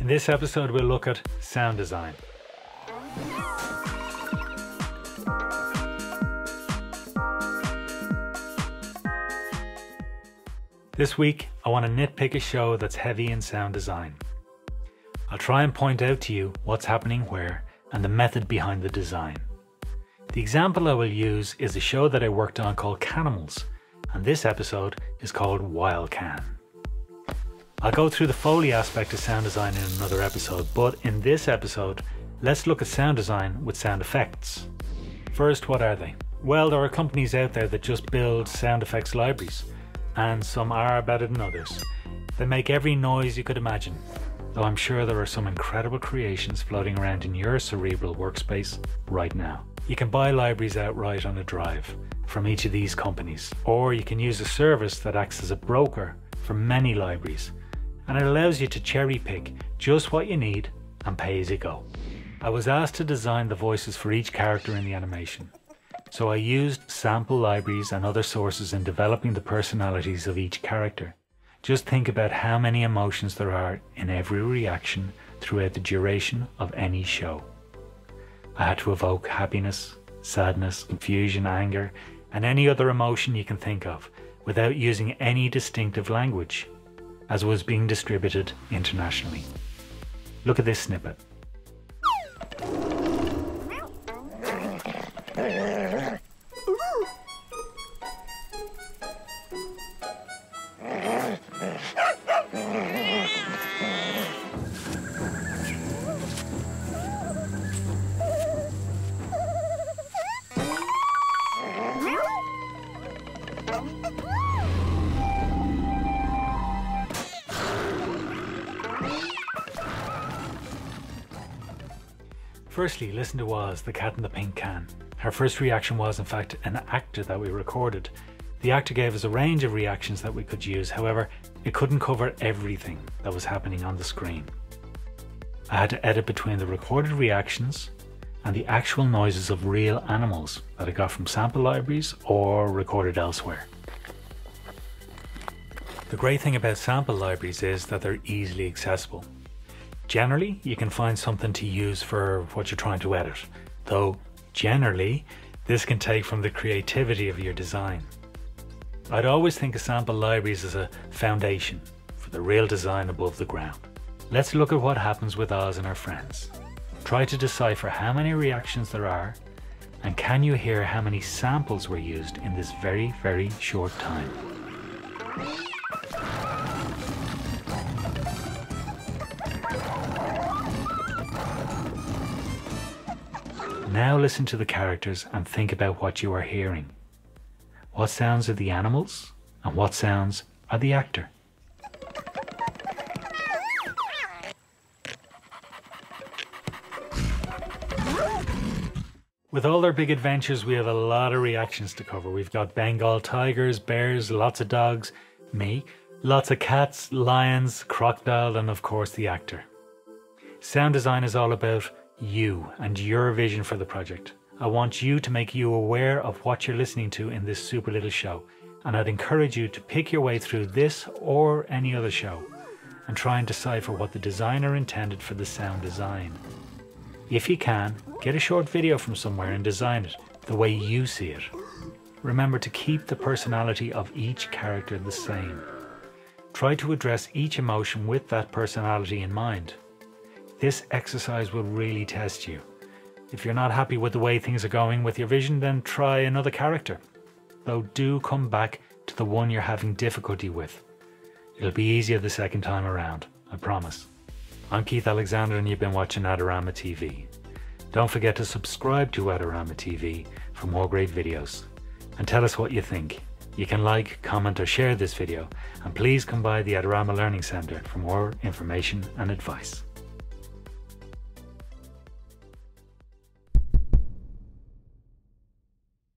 In this episode, we'll look at sound design. This week, I want to nitpick a show that's heavy in sound design. I'll try and point out to you what's happening where and the method behind the design. The example I will use is a show that I worked on called Canimals, and this episode is called Wild Can. I'll go through the Foley aspect of sound design in another episode, but in this episode, let's look at sound design with sound effects. First, what are they? Well, there are companies out there that just build sound effects libraries, and some are better than others. They make every noise you could imagine, though I'm sure there are some incredible creations floating around in your cerebral workspace right now. You can buy libraries outright on a drive from each of these companies, or you can use a service that acts as a broker for many libraries, and it allows you to cherry pick just what you need and pay as you go. I was asked to design the voices for each character in the animation, so I used sample libraries and other sources in developing the personalities of each character. Just think about how many emotions there are in every reaction throughout the duration of any show. I had to evoke happiness, sadness, confusion, anger, and any other emotion you can think of without using any distinctive language, as was being distributed internationally. Look at this snippet. Firstly, listen to Oz, the cat in the pink can. Her first reaction was in fact an actor that we recorded. The actor gave us a range of reactions that we could use, however, it couldn't cover everything that was happening on the screen. I had to edit between the recorded reactions and the actual noises of real animals that I got from sample libraries or recorded elsewhere. The great thing about sample libraries is that they're easily accessible. Generally, you can find something to use for what you're trying to edit, though generally, this can take from the creativity of your design. I'd always think of sample libraries as a foundation for the real design above the ground. Let's look at what happens with Oz and her friends. Try to decipher how many reactions there are, and can you hear how many samples were used in this very, very short time. Now listen to the characters and think about what you are hearing. What sounds are the animals and what sounds are the actor? With all their big adventures, we have a lot of reactions to cover. We've got Bengal tigers, bears, lots of dogs, me, lots of cats, lions, crocodile, and of course the actor. Sound design is all about you and your vision for the project. I want you to make you aware of what you're listening to in this super little show, and I'd encourage you to pick your way through this or any other show and try and decipher what the designer intended for the sound design. If you can, get a short video from somewhere and design it the way you see it. Remember to keep the personality of each character the same. Try to address each emotion with that personality in mind. This exercise will really test you. If you're not happy with the way things are going with your vision, then try another character. Though do come back to the one you're having difficulty with. It'll be easier the second time around, I promise. I'm Keith Alexander and you've been watching Adorama TV. Don't forget to subscribe to Adorama TV for more great videos. And tell us what you think. You can like, comment or share this video, and please come by the Adorama Learning Centre for more information and advice.